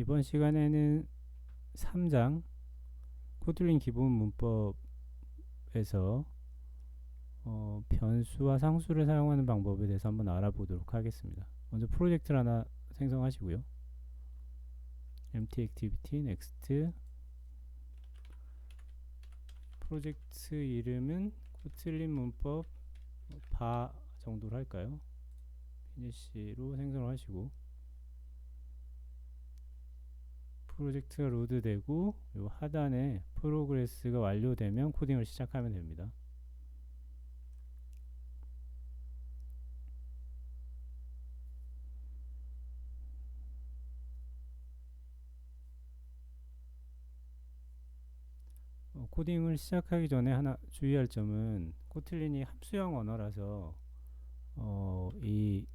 이번 시간에는 3장 코틀린 기본 문법에서 변수와 상수를 사용하는 방법에 대해서 한번 알아보도록 하겠습니다. 먼저 프로젝트를 하나 생성하시고요. empty activity next. 프로젝트 이름은 코틀린 문법 바 정도로 할까요? finish로 생성을 하시고 프로젝트가 로드되고 요 하단에 프로그레스가 완료되면 코딩을 시작하면 됩니다. 코딩을 시작하기 전에 하나 주의할 점은 코틀린이 함수형 언어라서 이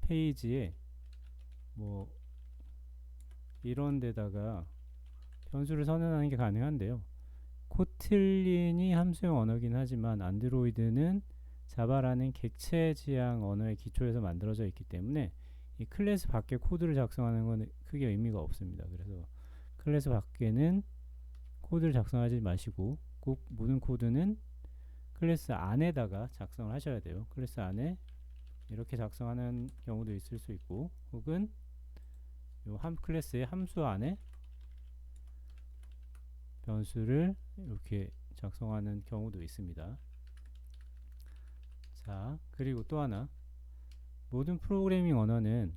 페이지에 뭐 이런 데다가 변수를 선언하는 게 가능한데요. 코틀린이 함수형 언어긴 하지만 안드로이드는 자바라는 객체 지향 언어의 기초에서 만들어져 있기 때문에 이 클래스 밖에 코드를 작성하는 건 크게 의미가 없습니다. 그래서 클래스 밖에는 코드를 작성하지 마시고 꼭 모든 코드는 클래스 안에다가 작성을 하셔야 돼요. 클래스 안에 이렇게 작성하는 경우도 있을 수 있고 혹은 요 클래스의 함수 안에 변수를 이렇게 작성하는 경우도 있습니다. 자, 그리고 또 하나, 모든 프로그래밍 언어는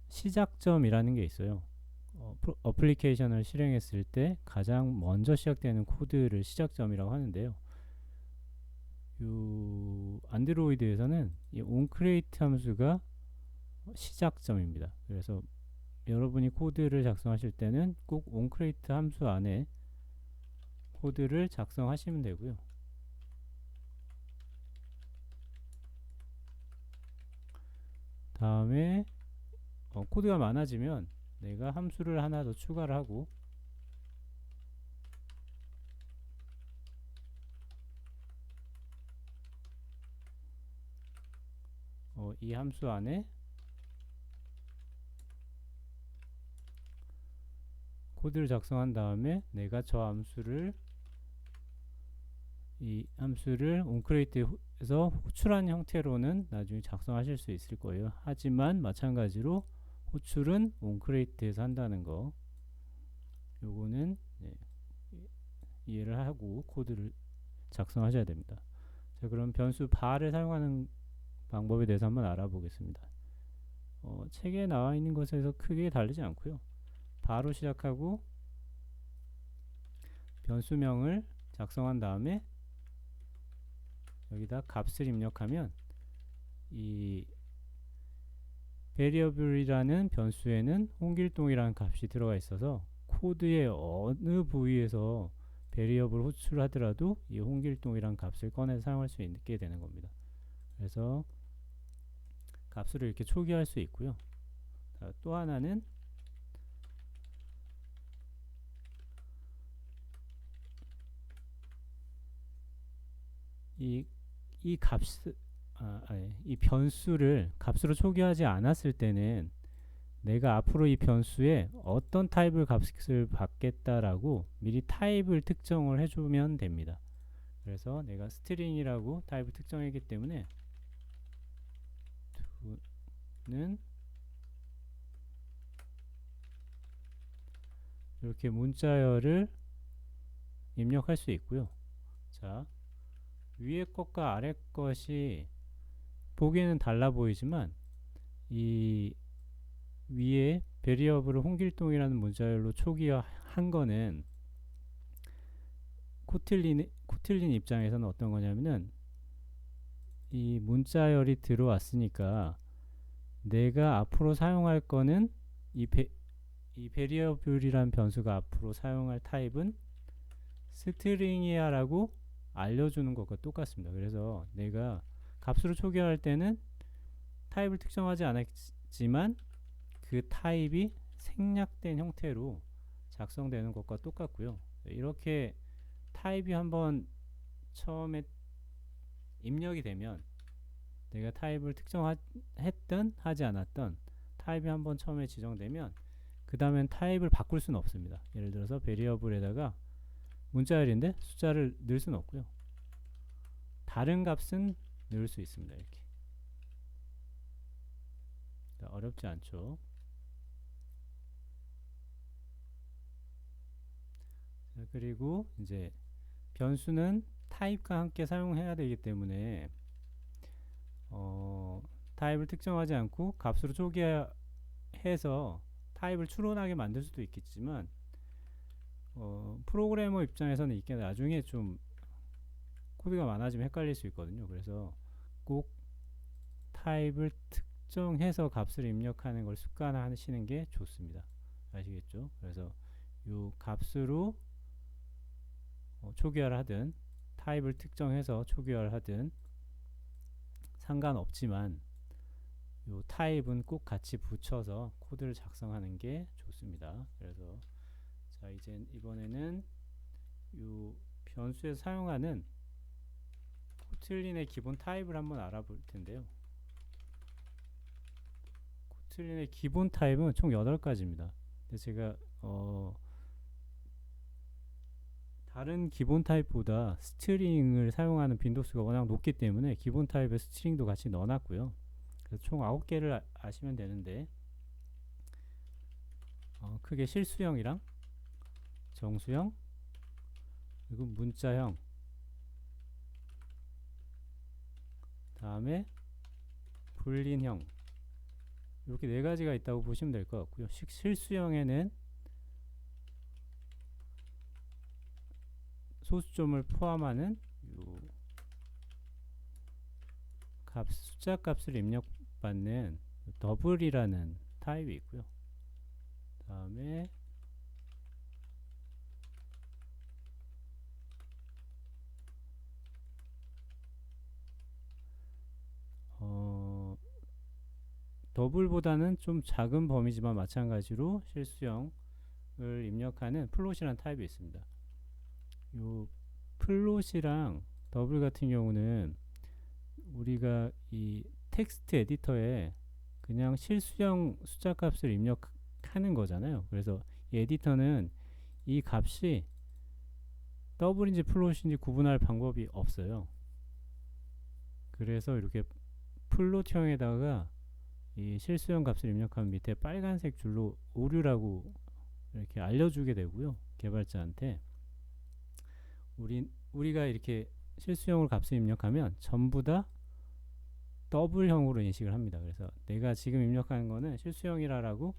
시작점이라는 게 있어요. 어플리케이션을 실행했을 때 가장 먼저 시작되는 코드를 시작점이라고 하는데요. 요 안드로이드에서는 이 onCreate 함수가 시작점입니다. 그래서 여러분이 코드를 작성하실 때는 꼭 onCreate 함수 안에 코드를 작성하시면 되고요. 다음에 코드가 많아지면 내가 함수를 하나 더 추가를 하고 이 함수 안에 코드를 작성한 다음에 내가 저 함수를 이 함수를 onCreate에서 호출한 형태로는 나중에 작성하실 수 있을 거예요. 하지만 마찬가지로 호출은 onCreate에서 한다는 거 요거는 이해를 하고 코드를 작성하셔야 됩니다. 자, 그럼 변수 bar을 사용하는 방법에 대해서 한번 알아보겠습니다. 책에 나와 있는 것에서 크게 다르지 않고요. 바로 시작하고 변수명을 작성한 다음에 여기다 값을 입력하면 이 variable이라는 변수에는 홍길동이라는 값이 들어가 있어서 코드의 어느 부위에서 variable 호출하더라도 이 홍길동이라는 값을 꺼내서 사용할 수 있게 되는 겁니다. 그래서 값을 이렇게 초기화할 수 있고요. 또 하나는 이 변수를 값으로 초기화하지 않았을 때는 내가 앞으로 이 변수에 어떤 타입을 값을 받겠다라고 미리 타입을 특정을 해주면 됩니다. 그래서 내가 스트링이라고 타입을 특정했기 때문에 는 이렇게 문자열을 입력할 수 있고요. 자, 위에 것과 아래 것이 보기에는 달라 보이지만 이 위에 베리어블을 홍길동이라는 문자열로 초기화한 거는 코틀린 입장에서는 어떤 거냐면은 이 문자열이 들어왔으니까 내가 앞으로 사용할 거는 이 베리어블이란 변수가 앞으로 사용할 타입은 스트링이야 라고 알려주는 것과 똑같습니다. 그래서 내가 값으로 초기화할 때는 타입을 특정하지 않았지만 그 타입이 생략된 형태로 작성되는 것과 똑같고요. 이렇게 타입이 한번 처음에 입력이 되면 내가 타입을 특정했든 하지 않았든 타입이 한번 처음에 지정되면 그 다음엔 타입을 바꿀 수는 없습니다. 예를 들어서 베리어블에다가 문자열인데 숫자를 넣을 수는 없고요. 다른 값은 넣을 수 있습니다. 이렇게. 어렵지 않죠. 자, 그리고 이제 변수는 타입과 함께 사용해야 되기 때문에 타입을 특정하지 않고 값으로 초기화해서 타입을 추론하게 만들 수도 있겠지만 프로그래머 입장에서는 이게 나중에 좀 코드가 많아지면 헷갈릴 수 있거든요. 그래서 꼭 타입을 특정해서 값을 입력하는 걸 습관화하시는 게 좋습니다. 아시겠죠? 그래서 이 값으로 초기화를 하든 타입을 특정해서 초기화를 하든 상관없지만 이 타입은 꼭 같이 붙여서 코드를 작성하는 게 좋습니다. 그래서 자, 이제 이번에는 이 변수에 사용하는 코틀린의 기본 타입을 한번 알아볼 텐데요. 코틀린의 기본 타입은 총 8가지입니다. 근데 제가 다른 기본 타입보다 스트링을 사용하는 빈도수가 워낙 높기 때문에 기본 타입에 스트링도 같이 넣어놨고요. 그래서 총 9개를 아시면 되는데 크게 실수형이랑 정수형 그리고 문자형 다음에 불린형 이렇게 4가지가 있다고 보시면 될 것 같고요. 실수형에는 소수점을 포함하는 숫자 값을 입력받는 더블이라는 타입이 있고요. 다음에 더블보다는 좀 작은 범위지만 마찬가지로 실수형을 입력하는 플롯이라는 타입이 있습니다. 요 플롯이랑 더블 같은 경우는 우리가 이 텍스트 에디터에 그냥 실수형 숫자 값을 입력하는 거잖아요. 그래서 이 에디터는 이 값이 더블인지 플롯인지 구분할 방법이 없어요. 그래서 이렇게 플롯형에다가 이 실수형 값을 입력하면 밑에 빨간색 줄로 오류라고 이렇게 알려주게 되고요. 개발자한테 우리가 이렇게 실수형으로 값을 입력하면 전부 다 더블형으로 인식을 합니다. 그래서 내가 지금 입력하는 거는 실수형이라고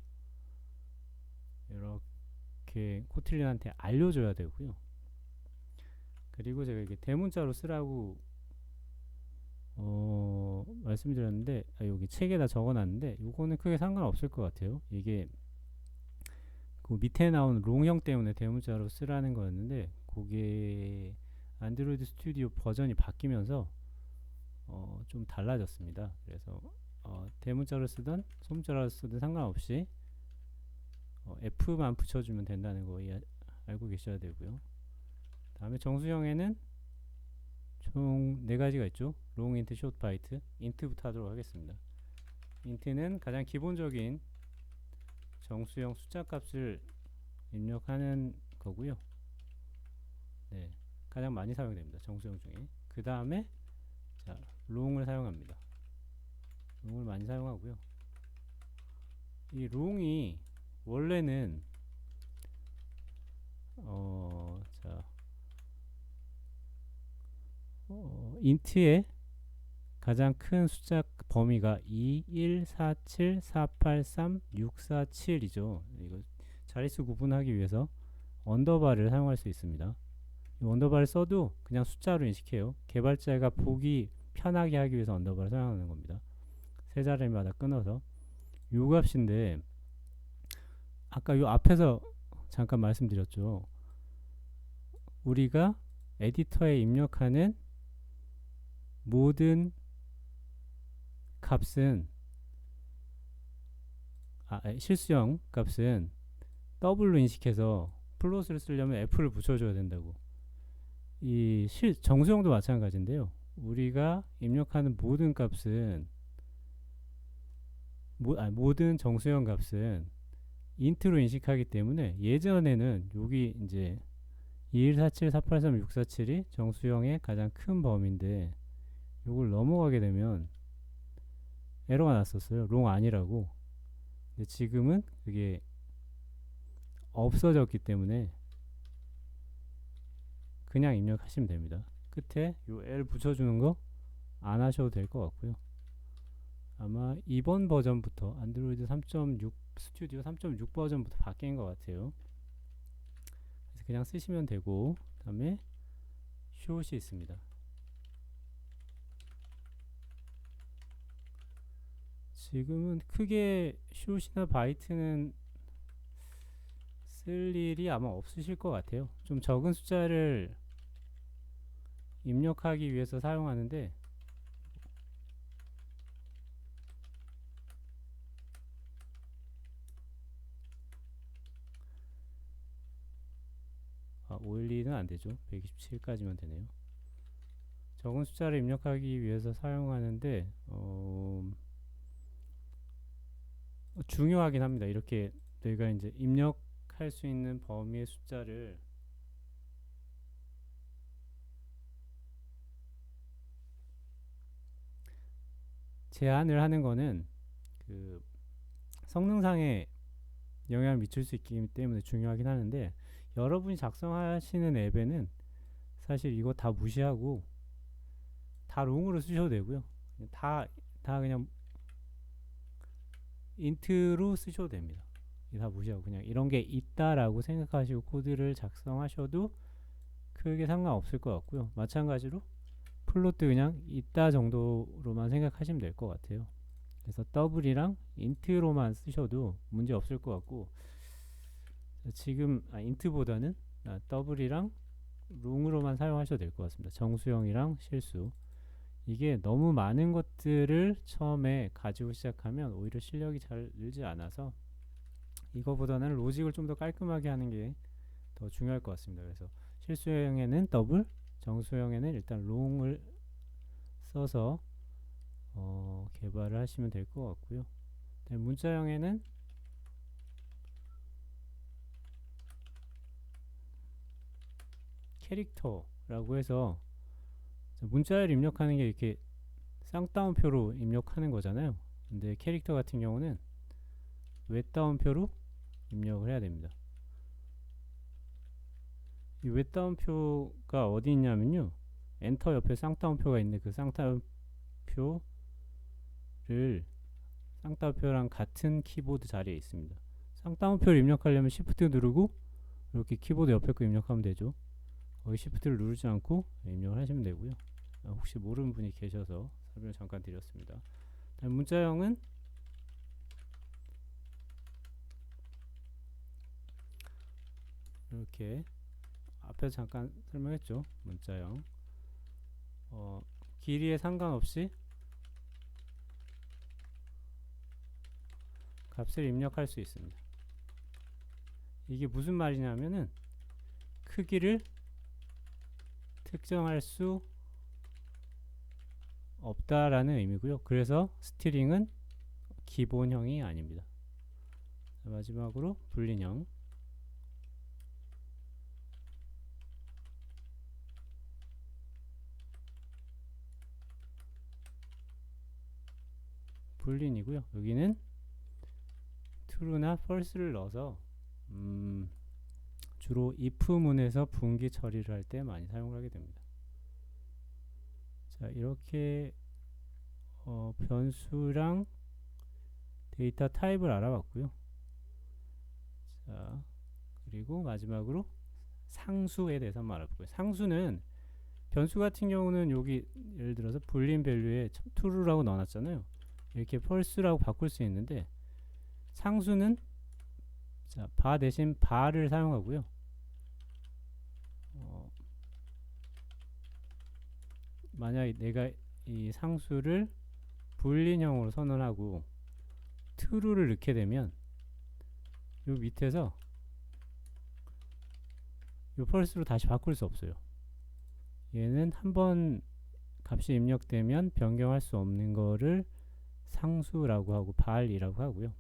이렇게 코틀린한테 알려줘야 되고요. 그리고 제가 이게 대문자로 쓰라고 말씀드렸는데 여기 책에다 적어놨는데 이거는 크게 상관없을 것 같아요. 이게 그 밑에 나온 롱형 때문에 대문자로 쓰라는 거였는데 그게 안드로이드 스튜디오 버전이 바뀌면서 좀 달라졌습니다. 그래서 대문자로 쓰든 소문자로 쓰든 상관없이 F만 붙여주면 된다는 거 알고 계셔야 되고요. 다음에 정수형에는 총 4가지가 있죠. 롱, 인트, 숏, 바이트. 인트부터 하도록 하겠습니다. 인트는 가장 기본적인 정수형 숫자 값을 입력하는 거고요. 네, 가장 많이 사용됩니다. 정수형 중에. 그 다음에 자, 롱을 사용합니다. 롱을 많이 사용하고요. 이 롱이 원래는 인트의 가장 큰 숫자 범위가 2, 1, 4, 7, 4, 8, 3, 6, 4, 7이죠. 이거 자릿수 구분하기 위해서 언더바를 사용할 수 있습니다. 이 언더바를 써도 그냥 숫자로 인식해요. 개발자가 보기 편하게 하기 위해서 언더바를 사용하는 겁니다. 세 자리마다 끊어서 요 값인데 아까 요 앞에서 잠깐 말씀드렸죠. 우리가 에디터에 입력하는 모든 값은 실수형 값은 더블로 인식해서 플롯을 쓰려면 F를 붙여줘야 된다고. 이 정수형도 마찬가지인데요. 우리가 입력하는 모든 값은 모든 정수형 값은 인트로 인식하기 때문에 예전에는 여기 이제 21474836447이 정수형의 가장 큰 범위인데 요걸 넘어가게 되면 에러가 났었어요. 롱 아니라고. 근데 지금은 그게 없어졌기 때문에 그냥 입력하시면 됩니다. 끝에 요 L 붙여주는 거 안 하셔도 될 것 같고요. 아마 이번 버전부터 안드로이드 3.6 스튜디오 3.6 버전부터 바뀐 것 같아요. 그래서 그냥 쓰시면 되고, 그 다음에 숏이 있습니다. 지금은 크게 숏이나 바이트는 쓸 일이 아마 없으실 것 같아요. 좀 적은 숫자를 입력하기 위해서 사용하는데 아, 512는 안되죠. 127까지만 되네요. 적은 숫자를 입력하기 위해서 사용하는데 중요하긴 합니다. 이렇게 내가 이제 입력할 수 있는 범위의 숫자를 제한을 하는 거는 그 성능상에 영향을 미칠 수 있기 때문에 중요하긴 하는데, 여러분이 작성하시는 앱에는 사실 이거 다 무시하고 다 롱으로 쓰셔도 되고요. 다 그냥 인트로 쓰셔도 됩니다. 다 무시하고 그냥 이런 게 있다라고 생각하시고 코드를 작성하셔도 크게 상관없을 것 같고요. 마찬가지로 플로트 그냥 있다 정도로만 생각하시면 될 것 같아요. 그래서 더블이랑 인트로만 쓰셔도 문제 없을 것 같고, 지금 인트보다는 더블이랑 롱으로만 사용하셔도 될 것 같습니다. 정수형이랑 실수, 이게 너무 많은 것들을 처음에 가지고 시작하면 오히려 실력이 잘 늘지 않아서 이거보다는 로직을 좀 더 깔끔하게 하는 게 더 중요할 것 같습니다. 그래서 실수형에는 더블, 정수형에는 일단 롱을 써서 개발을 하시면 될 것 같고요. 문자형에는 캐릭터라고 해서 문자를 입력하는 게 이렇게 쌍따옴표로 입력하는 거잖아요. 근데 캐릭터 같은 경우는 외따옴표로 입력을 해야 됩니다. 이 외따옴표가 어디 있냐면요, 엔터 옆에 쌍따옴표가 있는데 그 쌍따옴표랑 같은 키보드 자리에 있습니다. 쌍따옴표를 입력하려면 Shift 누르고 이렇게 키보드 옆에 거 입력하면 되죠. 거기 Shift를 누르지 않고 입력을 하시면 되고요. 혹시 모르는 분이 계셔서 설명을 잠깐 드렸습니다. 문자형은 이렇게 앞에서 잠깐 설명했죠. 문자형 길이에 상관없이 값을 입력할 수 있습니다. 이게 무슨 말이냐면은 크기를 특정할 수 없다라는 의미고요. 그래서 스트링은 기본형이 아닙니다. 마지막으로 불린형. 불린이고요. 여기는 true나 false를 넣어서 주로 if문에서 분기 처리를 할 때 많이 사용을 하게 됩니다. 자, 이렇게 변수랑 데이터 타입을 알아봤고요. 자, 그리고 마지막으로 상수에 대해서 한번 알아볼게요. 상수는 변수 같은 경우는 여기 예를 들어서 불린 밸류에 true라고 넣어놨잖아요. 이렇게 false라고 바꿀 수 있는데, 상수는 자, 바 대신 바를 사용하고요. 만약에 내가 이 상수를 불린형으로 선언하고 true를 넣게 되면 요 밑에서 요 false로 다시 바꿀 수 없어요. 얘는 한번 값이 입력되면 변경할 수 없는 거를 상수라고 하고 발이라고 하고요.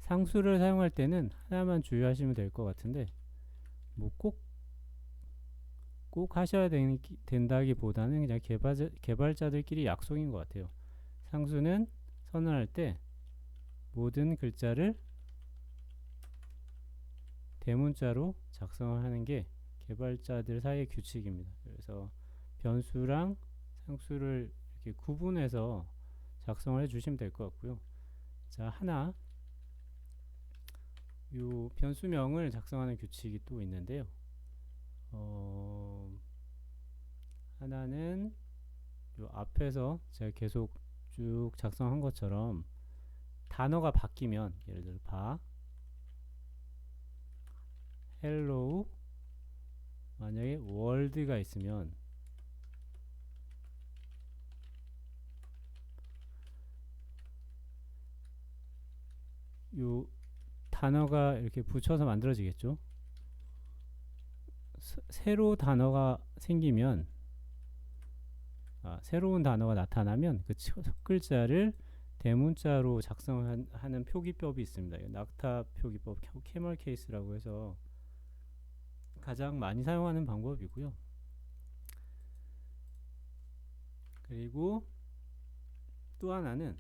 상수를 사용할 때는 하나만 주의하시면 될 것 같은데 뭐 꼭 하셔야 된다기보다는 그냥 개발자들끼리 약속인 것 같아요. 상수는 선언할 때 모든 글자를 대문자로 작성을 하는 게 개발자들 사이의 규칙입니다. 그래서 변수랑 상수를 이렇게 구분해서 작성을 해주시면 될 것 같고요. 자, 요 변수명을 작성하는 규칙이 또 있는데요. 하나는 요 앞에서 제가 계속 쭉 작성한 것처럼 단어가 바뀌면, 예를 들어 hello, 만약에 world가 있으면 요 단어가 이렇게 붙여서 만들어지겠죠. 새로 단어가 생기면, 새로운 단어가 나타나면 그 첫 글자를 대문자로 작성하는 표기법이 있습니다. 낙타 표기법, 캐멀 케이스라고 해서 가장 많이 사용하는 방법이고요. 그리고 또 하나는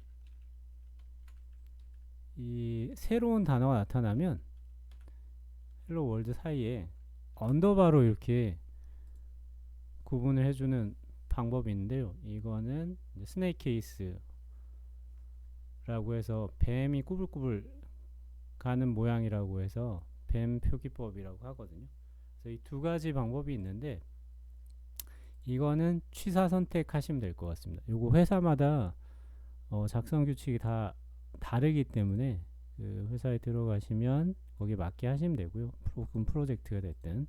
이 새로운 단어가 나타나면 헬로 월드 사이에 언더바로 이렇게 구분을 해주는 방법이 있는데요. 이거는 스네이크 케이스라고 해서 뱀이 꾸불꾸불 가는 모양이라고 해서 뱀 표기법이라고 하거든요. 그래서 이 두 가지 방법이 있는데 이거는 취사 선택하시면 될 것 같습니다. 요거 회사마다 작성 규칙이 다 다르기 때문에 그 회사에 들어가시면 거기에 맞게 하시면 되고요. 혹은 프로젝트가 됐든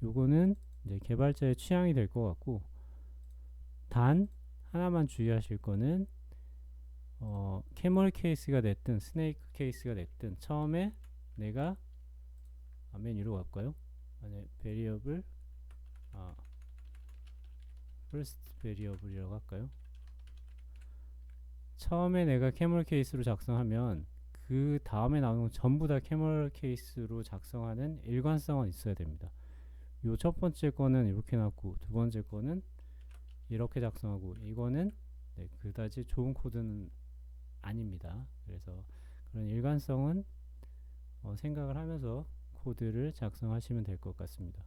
요거는 이제 개발자의 취향이 될 것 같고, 단 하나만 주의하실 거는 캐멀 케이스가 됐든 스네이크 케이스가 됐든 처음에 내가 맨 위로 갈까요? 만약 베리어블 first 베리어블이라고 할까요? 처음에 내가 캐멀 케이스로 작성하면 그 다음에 나오는 건 전부 다 캐멀 케이스로 작성하는 일관성은 있어야 됩니다. 요 첫 번째 거는 이렇게 놨고 두 번째 거는 이렇게 작성하고, 이거는 그다지 좋은 코드는 아닙니다. 그래서 그런 일관성은 생각을 하면서 코드를 작성하시면 될 것 같습니다.